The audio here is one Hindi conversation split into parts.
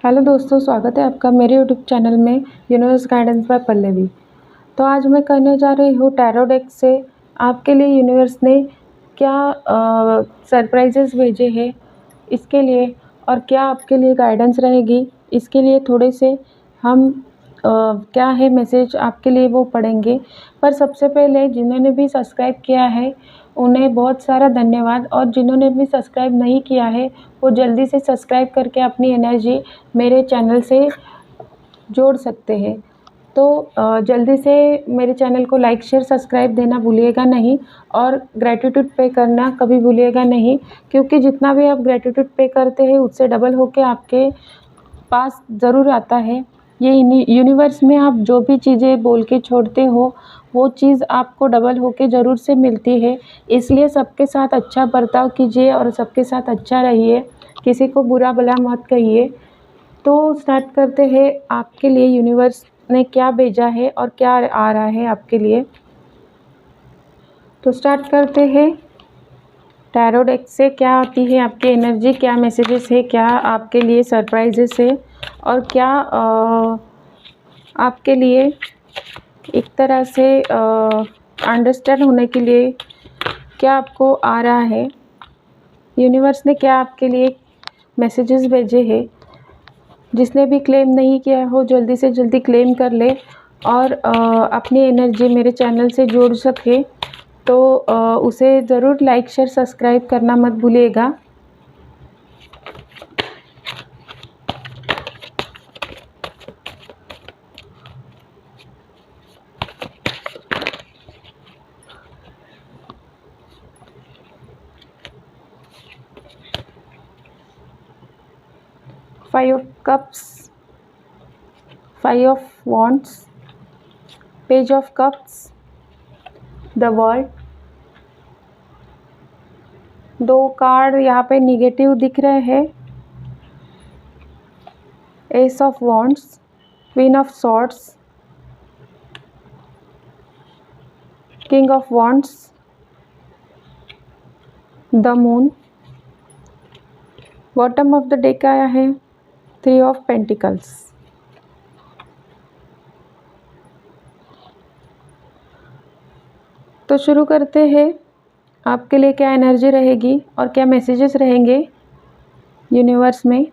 हेलो दोस्तों, स्वागत है आपका मेरे यूट्यूब चैनल में यूनिवर्स गाइडेंस बाय पल्लवी। तो आज मैं करने जा रही हूँ टैरो डेक से आपके लिए यूनिवर्स ने क्या सरप्राइजेस भेजे हैं इसके लिए, और क्या आपके लिए गाइडेंस रहेगी इसके लिए। थोड़े से हम क्या है मैसेज आपके लिए वो पढ़ेंगे। पर सबसे पहले जिन्होंने भी सब्सक्राइब किया है उन्हें बहुत सारा धन्यवाद, और जिन्होंने भी सब्सक्राइब नहीं किया है वो जल्दी से सब्सक्राइब करके अपनी एनर्जी मेरे चैनल से जोड़ सकते हैं। तो जल्दी से मेरे चैनल को लाइक शेयर सब्सक्राइब देना भूलिएगा नहीं, और ग्रैटिट्यूड पे करना कभी भूलिएगा नहीं, क्योंकि जितना भी आप ग्रैटिट्यूड पे करते हैं उससे डबल होके आपके पास ज़रूर आता है। ये यूनिवर्स में आप जो भी चीज़ें बोल के छोड़ते हो वो चीज़ आपको डबल होके ज़रूर से मिलती है। इसलिए सबके साथ अच्छा बर्ताव कीजिए और सबके साथ अच्छा रहिए, किसी को बुरा भला मत कहिए। तो स्टार्ट करते हैं आपके लिए यूनिवर्स ने क्या भेजा है और क्या आ रहा है आपके लिए। तो स्टार्ट करते हैं टैरो डेक से क्या आती है आपकी एनर्जी, क्या मैसेजेस है, क्या आपके लिए सरप्राइजेस है, और क्या आपके लिए एक तरह से अंडरस्टैंड होने के लिए क्या आपको आ रहा है। यूनिवर्स ने क्या आपके लिए मैसेजेस भेजे हैं। जिसने भी क्लेम नहीं किया हो जल्दी से जल्दी क्लेम कर ले और अपनी एनर्जी मेरे चैनल से जोड़ सके। तो उसे ज़रूर लाइक शेयर सब्सक्राइब करना मत भूलिएगा। Five of cups, five of wands, page of cups, the world. दो कार्ड यहाँ पे निगेटिव दिख रहे हैं। S of wands, queen of swords, king of wands, the moon. Bottom of the deck आया है थ्री ऑफ पेंटिकल्स। तो शुरू करते हैं आपके लिए क्या एनर्जी रहेगी और क्या मैसेजेस रहेंगे यूनिवर्स में।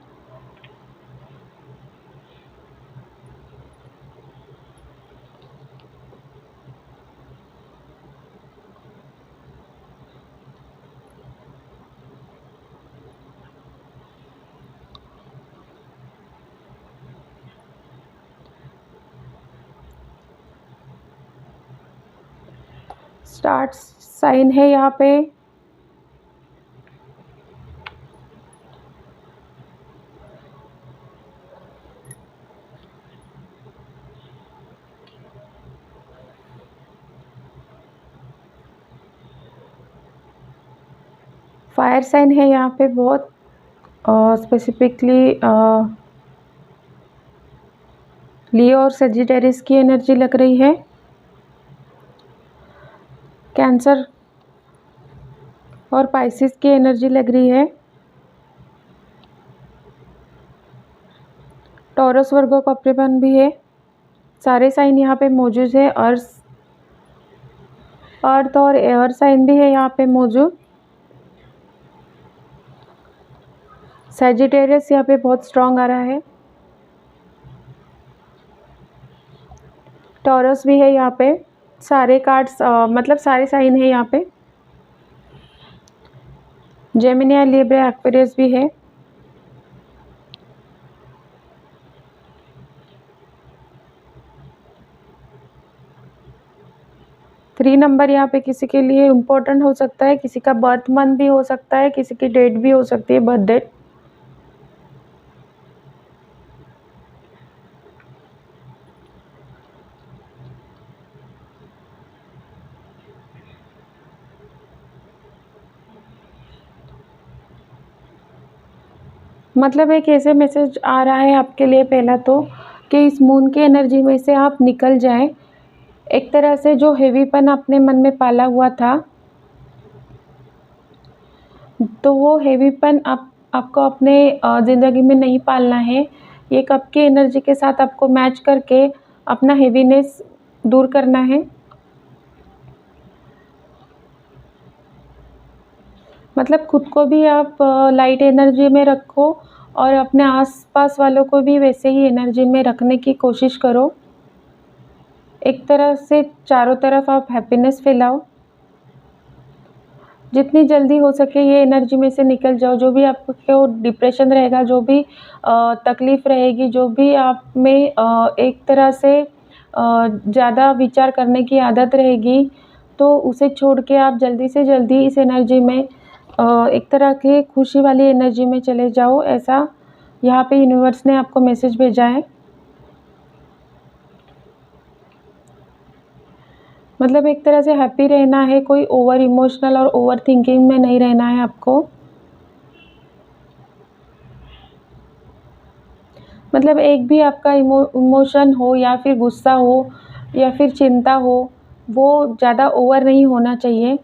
स्टार्ट साइन है यहाँ पे फायर साइन है यहाँ पे बहुत स्पेसिफिकली लियो और सजिटेरिस की एनर्जी लग रही है। कैंसर और पाइसिस की एनर्जी लग रही है। टॉरस वर्गो कॉप्रिकॉर्न भी है। सारे साइन यहाँ पे मौजूद है। अर्थ और एयर साइन भी है यहाँ पे मौजूद। सजिटेरियस यहाँ पे बहुत स्ट्रांग आ रहा है। टॉरस भी है यहाँ पे। सारे कार्ड्स मतलब सारे साइन है यहाँ पे। जेमिनी, लिब्रा, एक्वेरियस भी है। थ्री नंबर यहाँ पे किसी के लिए इम्पोर्टेंट हो सकता है, किसी का बर्थ मंथ भी हो सकता है, किसी की डेट भी हो सकती है, बर्थ डेट। मतलब एक ऐसे मैसेज आ रहा है आपके लिए पहला तो कि इस मून की एनर्जी में से आप निकल जाएं। एक तरह से जो हेवीपन अपने मन में पाला हुआ था तो वो हेवीपन आपको अपने ज़िंदगी में नहीं पालना है। ये कप की एनर्जी के साथ आपको मैच करके अपना हेवीनेस दूर करना है। मतलब खुद को भी आप लाइट एनर्जी में रखो और अपने आस-पास वालों को भी वैसे ही एनर्जी में रखने की कोशिश करो। एक तरह से चारों तरफ आप हैप्पीनेस फैलाओ। जितनी जल्दी हो सके ये एनर्जी में से निकल जाओ। जो भी आपको डिप्रेशन रहेगा, जो भी तकलीफ़ रहेगी, जो भी आप में एक तरह से ज़्यादा विचार करने की आदत रहेगी, तो उसे छोड़ के आप जल्दी से जल्दी इस एनर्जी में एक तरह की खुशी वाली एनर्जी में चले जाओ। ऐसा यहाँ पे यूनिवर्स ने आपको मैसेज भेजा है। मतलब एक तरह से हैप्पी रहना है, कोई ओवर इमोशनल और ओवर थिंकिंग में नहीं रहना है आपको। मतलब एक भी आपका इमोशन हो या फिर गुस्सा हो या फिर चिंता हो, वो ज़्यादा ओवर नहीं होना चाहिए।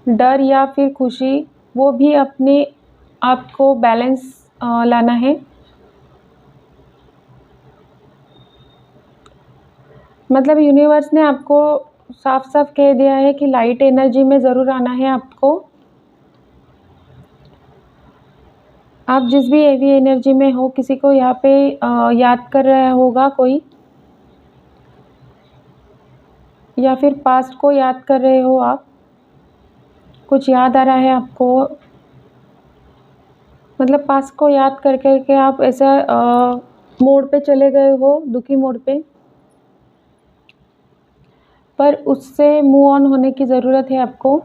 डर या फिर खुशी, वो भी अपने आप को बैलेंस लाना है। मतलब यूनिवर्स ने आपको साफ-साफ कह दिया है कि लाइट एनर्जी में ज़रूर आना है आपको। आप जिस भी हेवी एनर्जी में हो, किसी को यहाँ पे याद कर रहा होगा कोई, या फिर पास्ट को याद कर रहे हो आप, कुछ याद आ रहा है आपको। मतलब पास्ट को याद कर कर के आप ऐसा मोड पे चले गए हो, दुखी मोड पे, पर उससे मूव ऑन होने की ज़रूरत है आपको।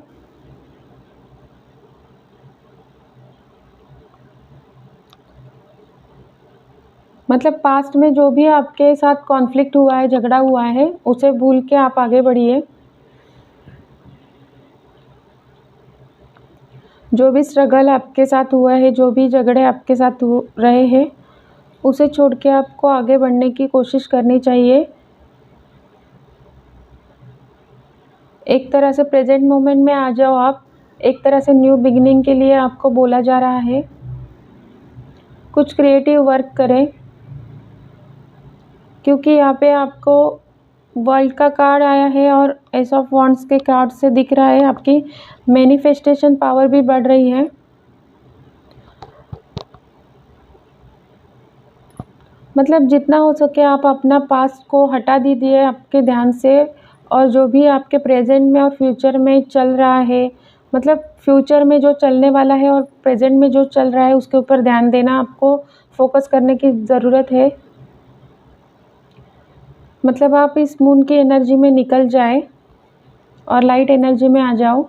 मतलब पास्ट में जो भी आपके साथ कॉन्फ्लिक्ट हुआ है, झगड़ा हुआ है, उसे भूल के आप आगे बढ़िए। जो भी स्ट्रगल आपके साथ हुआ है, जो भी झगड़े आपके साथ हो रहे हैं, उसे छोड़ के आपको आगे बढ़ने की कोशिश करनी चाहिए। एक तरह से प्रेज़ेंट मोमेंट में आ जाओ आप। एक तरह से न्यू बिगिनिंग के लिए आपको बोला जा रहा है। कुछ क्रिएटिव वर्क करें, क्योंकि यहाँ पे आपको वर्ल्ड का कार्ड आया है और एस ऑफ वॉन्ड्स के कार्ड से दिख रहा है आपकी मैनिफेस्टेशन पावर भी बढ़ रही है। मतलब जितना हो सके आप अपना पास्ट को हटा दीजिए आपके ध्यान से, और जो भी आपके प्रेजेंट में और फ्यूचर में चल रहा है, मतलब फ्यूचर में जो चलने वाला है और प्रेजेंट में जो चल रहा है, उसके ऊपर ध्यान देना, आपको फोकस करने की ज़रूरत है। मतलब आप इस मून की एनर्जी में निकल जाए और लाइट एनर्जी में आ जाओ।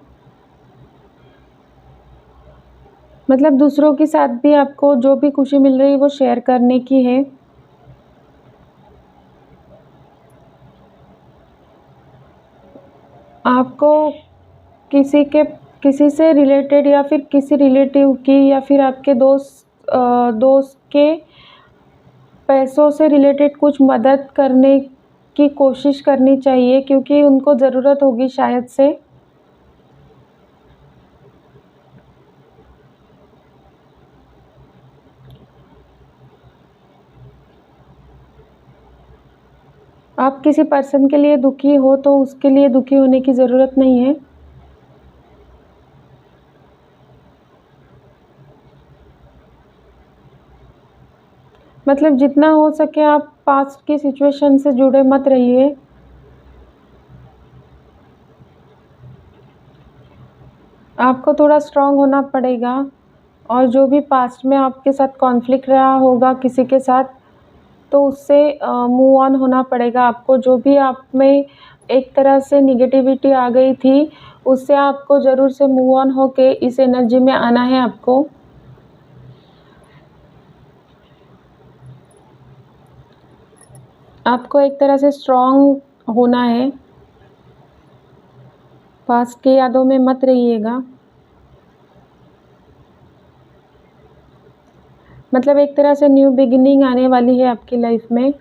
मतलब दूसरों के साथ भी आपको जो भी खुशी मिल रही है वो शेयर करने की है। आपको किसी से रिलेटेड या फिर किसी रिलेटिव की या फिर आपके दोस्त के पैसों से रिलेटेड कुछ मदद करने की कोशिश करनी चाहिए, क्योंकि उनको ज़रूरत होगी शायद से। आप किसी पर्सन के लिए दुखी हो तो उसके लिए दुखी होने की ज़रूरत नहीं है। मतलब जितना हो सके आप पास्ट की सिचुएशन से जुड़े मत रहिए। आपको थोड़ा स्ट्रांग होना पड़ेगा, और जो भी पास्ट में आपके साथ कॉन्फ्लिक्ट रहा होगा किसी के साथ, तो उससे मूव ऑन होना पड़ेगा आपको। जो भी आप में एक तरह से नेगेटिविटी आ गई थी, उससे आपको ज़रूर से मूव ऑन होके इस एनर्जी में आना है आपको। आपको एक तरह से स्ट्रांग होना है। पास्ट की यादों में मत रहिएगा। मतलब एक तरह से न्यू बिगिनिंग आने वाली है आपकी लाइफ में।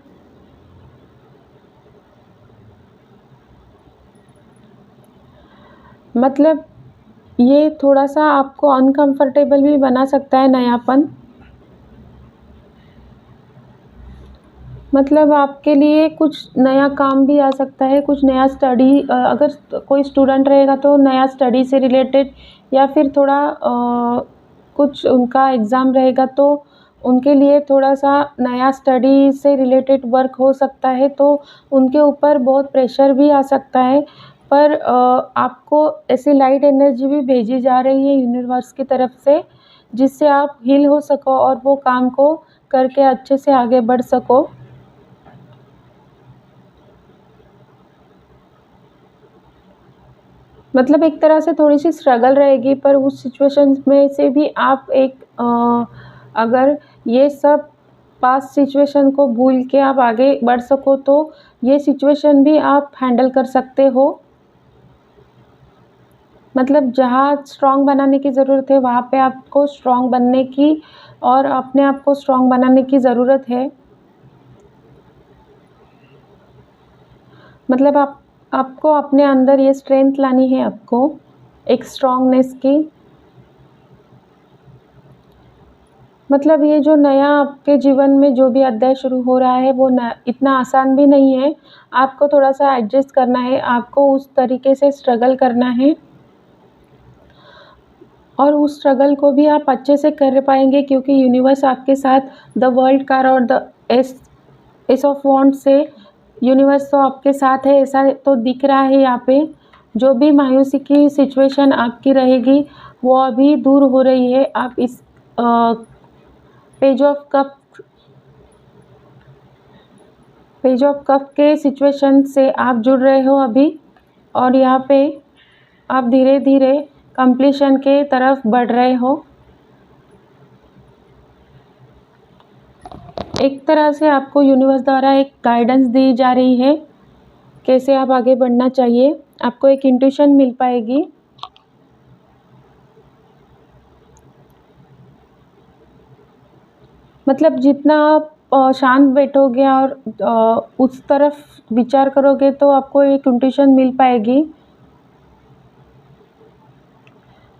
मतलब ये थोड़ा सा आपको अनकंफर्टेबल भी बना सकता है नयापन। मतलब आपके लिए कुछ नया काम भी आ सकता है, कुछ नया स्टडी, अगर कोई स्टूडेंट रहेगा तो नया स्टडी से रिलेटेड, या फिर थोड़ा कुछ उनका एग्ज़ाम रहेगा तो उनके लिए थोड़ा-सा नया स्टडी से रिलेटेड वर्क हो सकता है, तो उनके ऊपर बहुत प्रेशर भी आ सकता है। पर आपको ऐसी लाइट एनर्जी भी भेजी जा रही है यूनिवर्स की तरफ से, जिससे आप हील हो सको और वो काम को करके अच्छे से आगे बढ़ सको। मतलब एक तरह से थोड़ी-सी स्ट्रगल रहेगी, पर उस सिचुएशंस में से भी आप अगर ये सब पास्ट सिचुएशन को भूल के आप आगे बढ़ सको, तो ये सिचुएशन भी आप हैंडल कर सकते हो। मतलब जहाँ स्ट्रॉन्ग बनाने की ज़रूरत है, वहाँ पे आपको स्ट्रॉन्ग बनने की और अपने आप को स्ट्रॉन्ग बनाने की ज़रूरत है। मतलब आपको अपने अंदर ये स्ट्रेंथ लानी है आपको, एक स्ट्रॉन्गनेस की। मतलब ये जो नया आपके जीवन में जो भी अध्याय शुरू हो रहा है, वो न इतना आसान भी नहीं है। आपको थोड़ा-सा एडजस्ट करना है, आपको उस तरीके से स्ट्रगल करना है और उस स्ट्रगल को भी आप अच्छे से कर पाएँगे, क्योंकि यूनिवर्स आपके साथ द वर्ल्ड कार्ड और द एस ऑफ वांड्स से यूनिवर्स तो आपके साथ है, ऐसा तो दिख रहा है यहाँ पे। जो भी मायूसी की सिचुएशन आपकी रहेगी, वो अभी दूर हो रही है। आप इस अ, page of cup page of cup के सिचुएशन से आप जुड़ रहे हो अभी, और यहाँ पे आप धीरे-धीरे कंप्लीशन के तरफ बढ़ रहे हो। एक तरह से आपको यूनिवर्स द्वारा एक गाइडेंस दी जा रही है, कैसे आप आगे बढ़ना चाहिए। आपको एक इंट्यूशन मिल पाएगी। मतलब जितना आप शांत बैठोगे और उस तरफ विचार करोगे, तो आपको एक इंट्यूशन मिल पाएगी।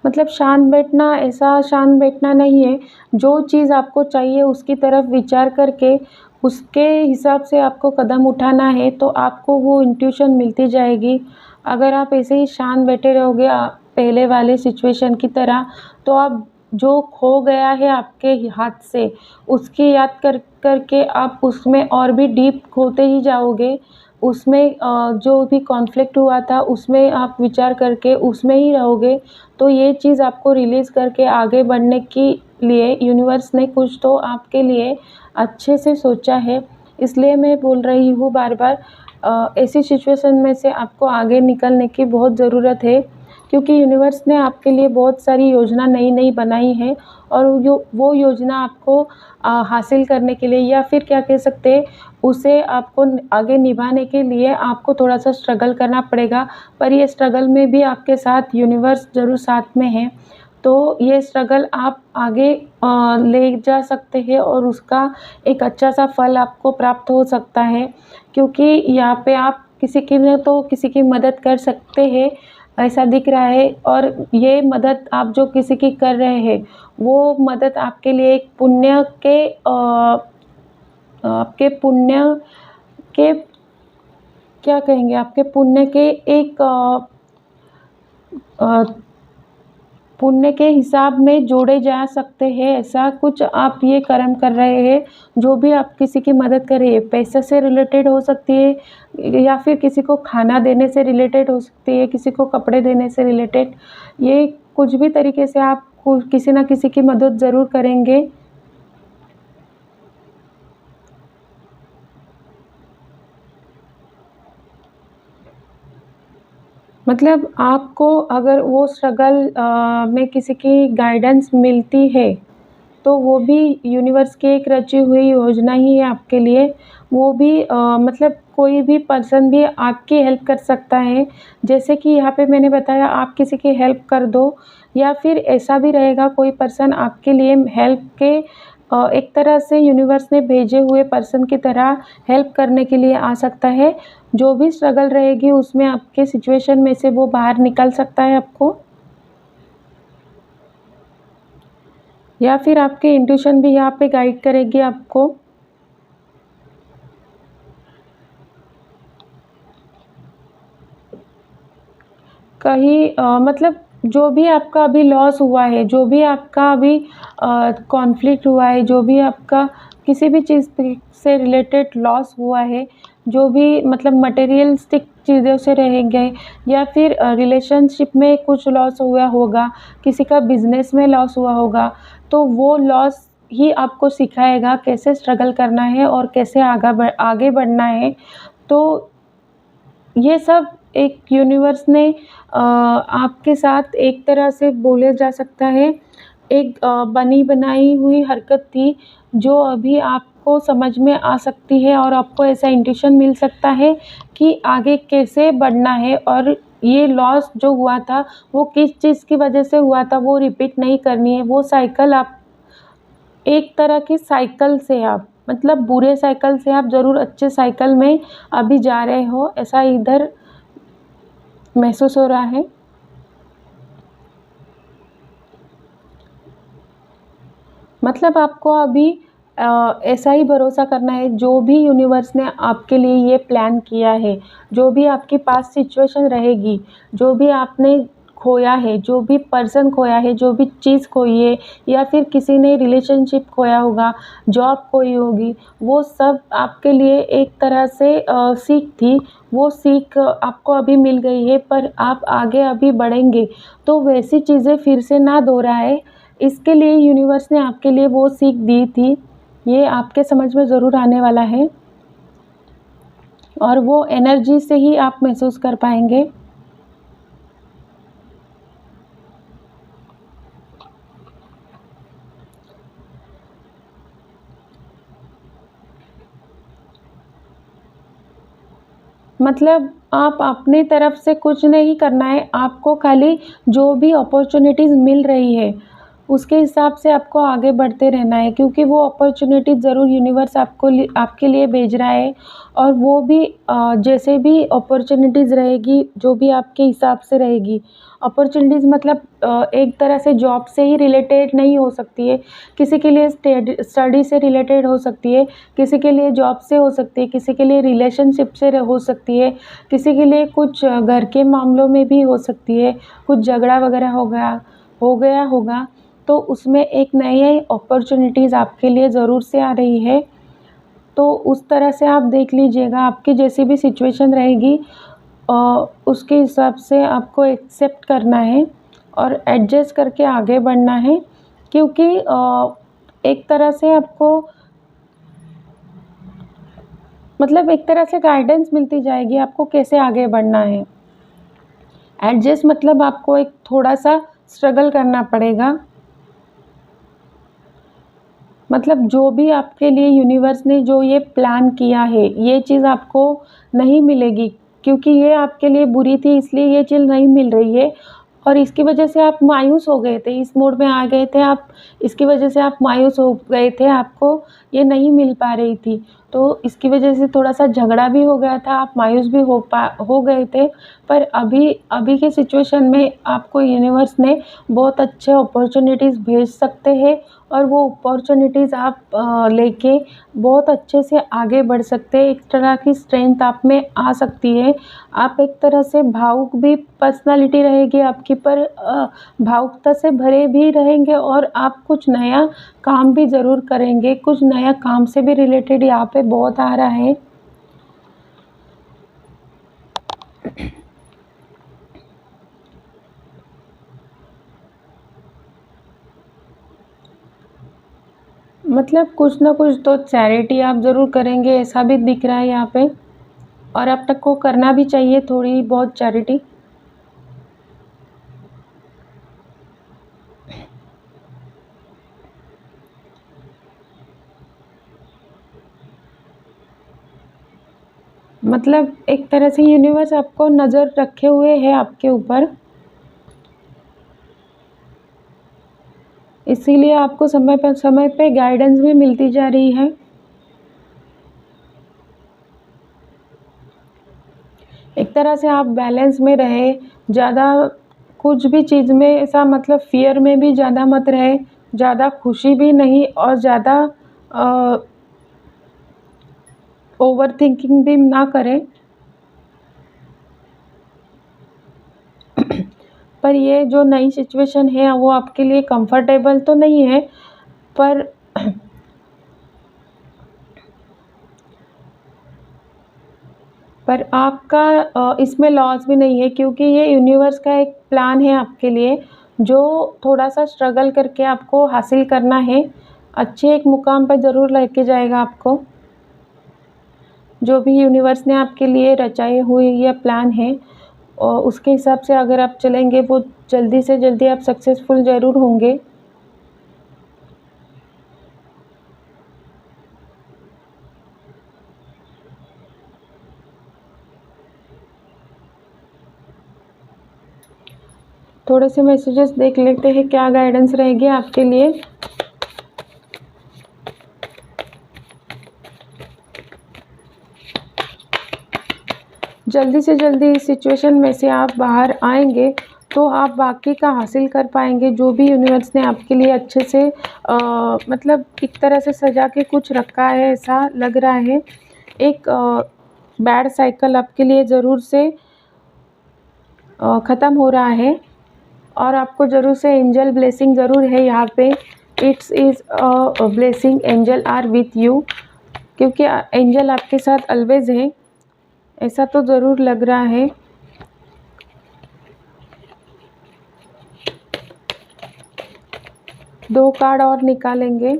मतलब शांत बैठना ऐसा शांत बैठना नहीं है, जो चीज़ आपको चाहिए उसकी तरफ विचार करके उसके हिसाब से आपको कदम उठाना है, तो आपको वो इंट्यूशन मिलती जाएगी। अगर आप ऐसे ही शांत बैठे रहोगे पहले वाले सिचुएशन की तरह, तो आप जो खो गया है आपके हाथ से, उसकी याद करके आप उसमें और भी डीप खोते ही जाओगे। उसमें जो भी कॉन्फ्लिक्ट हुआ था, उसमें आप विचार करके उसमें ही रहोगे। तो ये चीज़ आपको रिलीज़ करके आगे बढ़ने के लिए यूनिवर्स ने कुछ तो आपके लिए अच्छे से सोचा है। इसलिए मैं बोल रही हूँ बार-बार, ऐसी सिचुएशन में से आपको आगे निकलने की बहुत ज़रूरत है, क्योंकि यूनिवर्स ने आपके लिए बहुत सारी योजना नई-नई बनाई है, और वो योजना आपको हासिल करने के लिए, या फिर क्या कह सकते हैं, उसे आपको आगे निभाने के लिए आपको थोड़ा-सा स्ट्रगल करना पड़ेगा। पर ये स्ट्रगल में भी आपके साथ यूनिवर्स ज़रूर साथ में है। तो ये स्ट्रगल आप आगे ले जा सकते हैं, और उसका एक अच्छा-सा फल आपको प्राप्त हो सकता है, क्योंकि यहाँ पे आप किसी की मदद कर सकते हैं, ऐसा दिख रहा है। और ये मदद आप जो किसी की कर रहे हैं, वो मदद आपके लिए एक आपके पुण्य के क्या कहेंगे, आपके पुण्य के एक अ, पुण्य के हिसाब में जोड़े जा सकते हैं। ऐसा कुछ आप ये कर्म कर रहे हैं, जो भी आप किसी की मदद कर रहे हैं, पैसे से रिलेटेड हो सकती है, या फिर किसी को खाना देने से रिलेटेड हो सकती है, किसी को कपड़े देने से रिलेटेड। ये कुछ भी तरीके से आप किसी न किसी की मदद ज़रूर करेंगे। मतलब आपको अगर वो स्ट्रगल में किसी की गाइडेंस मिलती है, तो वो भी यूनिवर्स की एक रची हुई योजना ही है आपके लिए। वो भी मतलब कोई भी पर्सन भी आपकी हेल्प कर सकता है। जैसे कि यहाँ पे मैंने बताया, आप किसी की हेल्प कर दो, या फिर ऐसा भी रहेगा कोई पर्सन आपके लिए हेल्प के एक तरह से यूनिवर्स ने भेजे हुए पर्सन की तरह हेल्प करने के लिए आ सकता है। जो भी स्ट्रगल रहेगी उसमें आपके सिचुएशन में से वो बाहर निकल सकता है आपको, या फिर आपके इंट्यूशन भी यहाँ पे गाइड करेगी आपको। कहीं मतलब जो भी आपका अभी लॉस हुआ है, जो भी आपका अभी कॉन्फ्लिक्ट हुआ है, जो भी आपका किसी भी चीज़ पे से रिलेटेड लॉस हुआ है, जो भी मतलब मटेरियलिस्टिक चीज़ों से रह गए या फिर रिलेशनशिप में कुछ लॉस हुआ होगा, किसी का बिज़नेस में लॉस हुआ होगा, तो वो लॉस ही आपको सिखाएगा कैसे स्ट्रगल करना है और कैसे आगे बढ़ना है। तो ये सब एक यूनिवर्स ने आपके साथ एक तरह से बोले जा सकता है, एक बनी बनाई हुई हरकत थी, जो अभी आपको समझ में आ सकती है और आपको ऐसा इंट्यूशन मिल सकता है कि आगे कैसे बढ़ना है और ये लॉस जो हुआ था, वो किस चीज़ की वजह से हुआ था, वो रिपीट नहीं करनी है। वो साइकिल आप एक तरह की साइकिल से आप मतलब बुरे साइकिल से आप ज़रूर अच्छे साइकिल में अभी जा रहे हो, ऐसा इधर महसूस हो रहा है। मतलब आपको अभी ऐसा ही भरोसा करना है, जो भी यूनिवर्स ने आपके लिए ये प्लान किया है, जो भी आपकी पास्ट सिचुएशन रहेगी, जो भी आपने खोया है, जो भी पर्सन खोया है, जो भी चीज़ खोई है या फिर किसी ने रिलेशनशिप खोया होगा, जॉब खोई होगी, वो सब आपके लिए एक तरह से सीख थी। वो सीख आपको अभी मिल गई है, पर आप आगे अभी बढ़ेंगे, तो वैसी चीज़ें फिर से ना दोहराएँ, इसके लिए यूनिवर्स ने आपके लिए वो सीख दी थी। ये आपके समझ में ज़रूर आने वाला है और वो एनर्जी से ही आप महसूस कर पाएँगे। मतलब आप अपनी तरफ से कुछ नहीं करना है, आपको खाली जो भी अपॉर्च्युनिटीज़ मिल रही है, उसके हिसाब से आपको आगे बढ़ते रहना है, क्योंकि वो अपॉर्च्युनिटीज़ ज़रूर यूनिवर्स आपके लिए भेज रहा है और वो भी जैसे भी अपॉर्च्युनिटीज़ रहेगी, जो भी आपके हिसाब से रहेगी। अपॉर्च्युनिटीज़ मतलब एक तरह से जॉब से ही रिलेटेड नहीं हो सकती है, किसी के लिए स्टडी से रिलेटेड हो सकती है, किसी के लिए जॉब से हो सकती है, किसी के लिए रिलेशनशिप से हो सकती है, किसी के लिए कुछ घर के मामलों में भी हो सकती है, कुछ झगड़ा वगैरह हो गया होगा, तो उसमें एक नई अपॉर्चुनिटीज़ आपके लिए ज़रूर से आ रही है। तो उस तरह से आप देख लीजिएगा, आपकी जैसी भी सिचुएशन रहेगी अ, उसके हिसाब से आपको एक्सेप्ट करना है और एडजस्ट करके आगे बढ़ना है, क्योंकि एक तरह से आपको मतलब एक तरह से गाइडेंस मिलती जाएगी आपको कैसे आगे बढ़ना है। एडजस्ट मतलब आपको एक थोड़ा-सा स्ट्रगल करना पड़ेगा। मतलब जो भी आपके लिए यूनिवर्स ने जो ये प्लान किया है, ये चीज़ आपको नहीं मिलेगी, क्योंकि ये आपके लिए बुरी थी, इसलिए ये चीज़ नहीं मिल रही है और इसकी वजह से आप मायूस हो गए थे, इस मोड में आ गए थे आप, इसकी वजह से आप मायूस हो गए थे, आपको ये नहीं मिल पा रही थी। तो इसकी वजह से थोड़ा-सा झगड़ा भी हो गया था, आप मायूस भी हो गए थे, पर अभी अभी के सिचुएशन में आपको यूनिवर्स ने बहुत अच्छे अपॉर्च्युनिटीज़ भेज सकते हैं और वो अपॉर्च्युनिटीज़ आप लेके बहुत अच्छे से आगे बढ़ सकते हैं। एक तरह की स्ट्रेंथ आप में आ सकती है। आप एक तरह से भावुक भी पर्सनैलिटी रहेगी आपकी, पर भावुकता से भरे भी रहेंगे और आप कुछ नया काम भी ज़रूर करेंगे। कुछ नया काम से भी रिलेटेड यहाँ पे बहुत आ रहा है। मतलब कुछ ना कुछ तो चैरिटी आप ज़रूर करेंगे, ऐसा भी दिख रहा है यहाँ पे और आप तक को करना भी चाहिए थोड़ी बहुत चैरिटी। मतलब एक तरह से यूनिवर्स आपको नज़र रखे हुए है आपके ऊपर, इसीलिए आपको समय पे गाइडेंस भी मिलती जा रही है। एक तरह से आप बैलेंस में रहे, ज़्यादा कुछ भी चीज़ में ऐसा मतलब फ़ियर में भी ज़्यादा मत रहे, ज़्यादा खुशी भी नहीं और ज़्यादा अ, ओवरथिंकिंग भी ना करें। पर ये जो नई सिचुएशन है वो आपके लिए कंफर्टेबल तो नहीं है, पर आपका इसमें लॉस भी नहीं है, क्योंकि ये यूनिवर्स का एक प्लान है आपके लिए, जो थोड़ा सा स्ट्रगल करके आपको हासिल करना है। अच्छे एक मुकाम पर ज़रूर लेके जाएगा आपको। जो भी यूनिवर्स ने आपके लिए रचाए हुए या प्लान है, और उसके हिसाब से अगर आप चलेंगे, वो जल्दी से जल्दी आप सक्सेसफुल ज़रूर होंगे। थोड़े से मैसेजेस देख लेते हैं, क्या गाइडेंस रहेगी आपके लिए। जल्दी से जल्दी इस सिचुएशन में से आप बाहर आएंगे तो आप बाकी का हासिल कर पाएंगे। जो भी यूनिवर्स ने आपके लिए अच्छे से मतलब एक तरह से सजा के कुछ रखा है, ऐसा लग रहा है। एक बैड साइकिल आपके लिए ज़रूर से ख़त्म हो रहा है, और आपको ज़रूर से एंजल ब्लेसिंग ज़रूर है यहाँ पे। It's is a blessing, angel are with you, क्योंकि एंजल आपके साथ ऑलवेज है, ऐसा तो ज़रूर लग रहा है। दो कार्ड और निकालेंगे।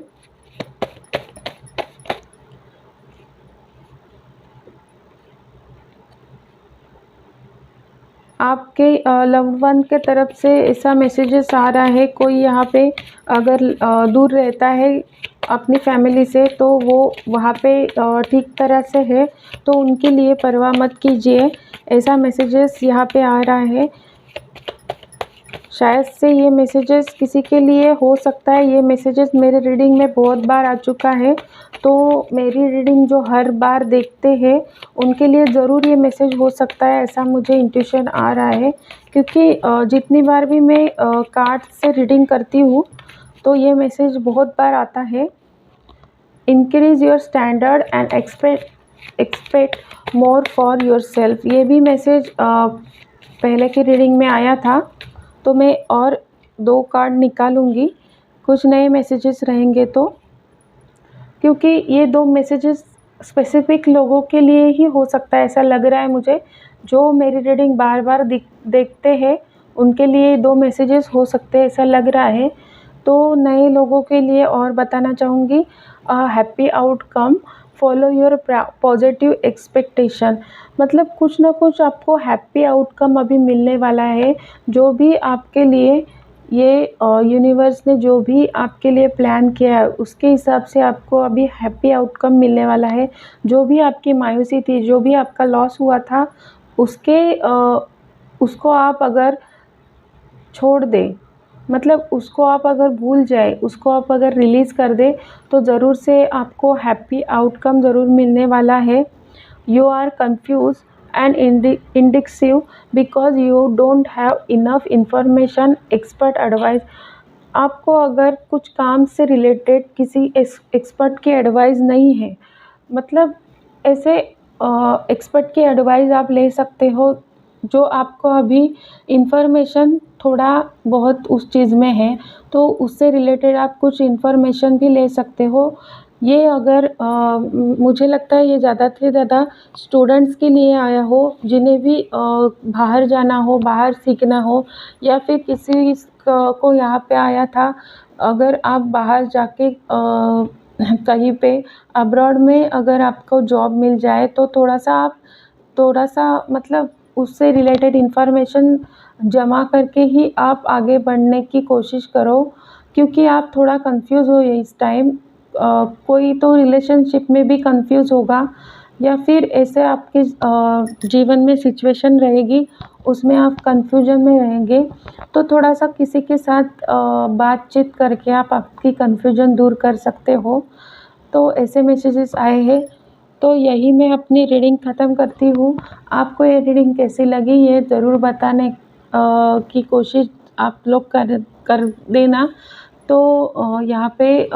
आपके लव्ड वन के तरफ से ऐसा मैसेजेस आ रहा है, कोई यहाँ पे अगर दूर रहता है अपनी फैमिली से, तो वो वहाँ पे ठीक तरह से है, तो उनके लिए परवाह मत कीजिए, ऐसा मैसेजेस यहाँ पे आ रहा है। शायद से ये मैसेजेस किसी के लिए हो सकता है। ये मैसेजेस मेरे रीडिंग में बहुत बार आ चुका है, तो मेरी रीडिंग जो हर बार देखते हैं उनके लिए ज़रूर ये मैसेज हो सकता है, ऐसा मुझे इंट्यूशन आ रहा है। क्योंकि जितनी बार भी मैं कार्ड से रीडिंग करती हूँ तो ये मैसेज बहुत बार आता है। Increase your standard and expect more for your self, ये भी मैसेज पहले की रीडिंग में आया था। तो मैं और 2 कार्ड निकालूंगी, कुछ नए मैसेजेस रहेंगे तो, क्योंकि ये 2 मैसेजेस स्पेसिफिक लोगों के लिए ही हो सकता है, ऐसा लग रहा है मुझे। जो मेरी रीडिंग बार बार देखते हैं उनके लिए 2 मैसेजेस हो सकते हैं, ऐसा लग रहा है। तो नए लोगों के लिए और बताना चाहूँगी, happy outcome, follow your positive expectation, मतलब कुछ ना कुछ आपको हैप्पी आउटकम अभी मिलने वाला है। जो भी आपके लिए ये यूनिवर्स ने जो भी आपके लिए प्लान किया है, उसके हिसाब से आपको अभी हैप्पी आउटकम मिलने वाला है। जो भी आपकी मायूसी थी, जो भी आपका लॉस हुआ था, उसको आप अगर छोड़ दें, मतलब उसको आप अगर भूल जाए, उसको आप अगर रिलीज़ कर दें, तो ज़रूर से आपको हैप्पी आउटकम ज़रूर मिलने वाला है। You are confused and indecisive because you don't have enough information, expert advice. आपको अगर कुछ काम से रिलेटेड किसी एक्सपर्ट की एडवाइस नहीं है, मतलब ऐसे एक्सपर्ट की एडवाइस आप ले सकते हो जो आपको अभी इन्फॉर्मेशन थोड़ा बहुत उस चीज़ में है, तो उससे रिलेटेड आप कुछ इन्फॉर्मेशन भी ले सकते हो। ये अगर मुझे लगता है ये ज़्यादा से ज़्यादा स्टूडेंट्स के लिए आया हो, जिन्हें भी बाहर जाना हो, बाहर सीखना हो, या फिर किसी को यहाँ पे आया था। अगर आप बाहर जाके कहीं पे अब्रॉड में अगर आपको जॉब मिल जाए, तो थोड़ा सा मतलब उससे रिलेटेड इन्फॉर्मेशन जमा करके ही आप आगे बढ़ने की कोशिश करो, क्योंकि आप थोड़ा कंफ्यूज हो इस टाइम। कोई तो रिलेशनशिप में भी कंफ्यूज होगा, या फिर ऐसे आपके जीवन में सिचुएशन रहेगी, उसमें आप कंफ्यूजन में रहेंगे। तो थोड़ा सा किसी के साथ बातचीत करके आप आपकी कंफ्यूजन दूर कर सकते हो। तो ऐसे मैसेजेस आए हैं। तो यही मैं अपनी रीडिंग ख़त्म करती हूँ। आपको ये रीडिंग कैसी लगी, ये ज़रूर बताने की कोशिश आप लोग कर देना। तो यहाँ पे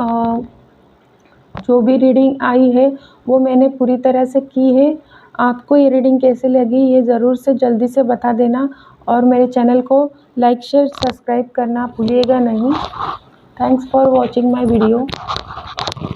जो भी रीडिंग आई है वो मैंने पूरी तरह से की है। आपको ये रीडिंग कैसे लगी ये ज़रूर से जल्दी से बता देना और मेरे चैनल को लाइक शेयर सब्सक्राइब करना भूलिएगा नहीं। Thanks for watching my video.